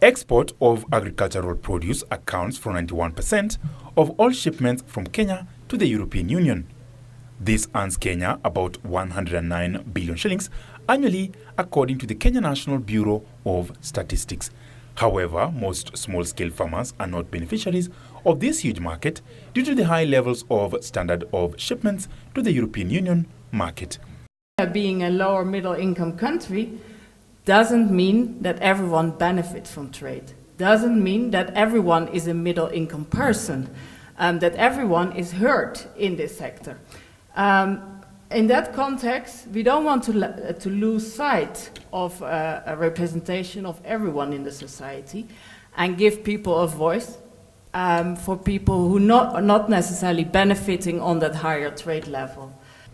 Export of agricultural produce accounts for 91% of all shipments from Kenya to the European Union. This earns Kenya about 109 billion shillings annually, according to the Kenya National Bureau of Statistics. However, most small-scale farmers are not beneficiaries of this huge market due to the high levels of standard of shipments to the European Union market. Being a lower middle income country doesn't mean that everyone benefits from trade. Doesn't mean that everyone is a middle income person, that everyone is hurt in this sector. In that context, we don't want to lose sight of a representation of everyone in the society and give people a voice for people who are not necessarily benefiting on that higher trade level.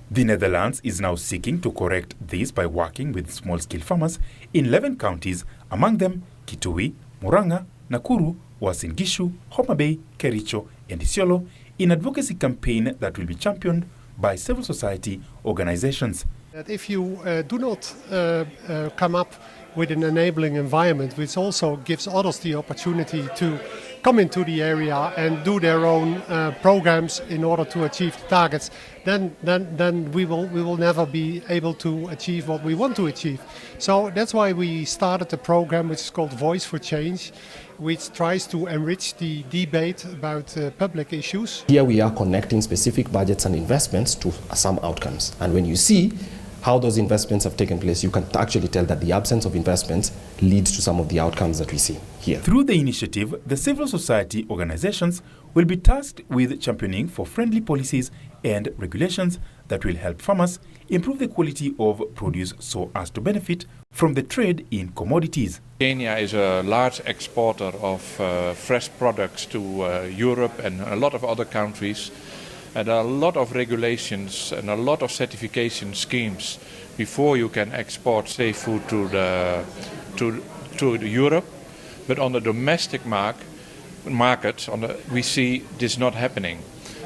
The Netherlands is now seeking to correct this by working with small-scale farmers in 11 counties, among them Kitui, Muranga, Nakuru, Uasin Gishu, Homa Bay, Kericho and Isiolo, in advocacy campaign that will be championed by civil society organizations. If you do not come up with an enabling environment which also gives others the opportunity to come into the area and do their own programs in order to achieve the targets, then we will never be able to achieve what we want to achieve. So that's why we started a program which is called Voice for Change, which tries to enrich the debate about public issues. Here we are connecting specific budgets and investments to some outcomes. And when you see how those investments have taken place, you can actually tell that the absence of investments leads to some of the outcomes that we see here. Through the initiative, the civil society organizations will be tasked with championing for friendly policies and regulations that will help farmers improve the quality of produce so as to benefit from the trade in commodities. Kenya is a large exporter of fresh products to Europe and a lot of other countries. And there are a lot of regulations and a lot of certification schemes before you can export safe food to Europe. But on the domestic market, we see this not happening.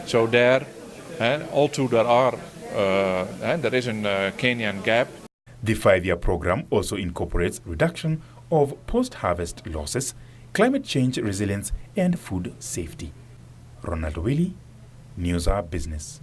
So there is a Kenyan gap. The 5-year program also incorporates reduction of post-harvest losses, climate change resilience and food safety. Ronald Willie, News Our Business.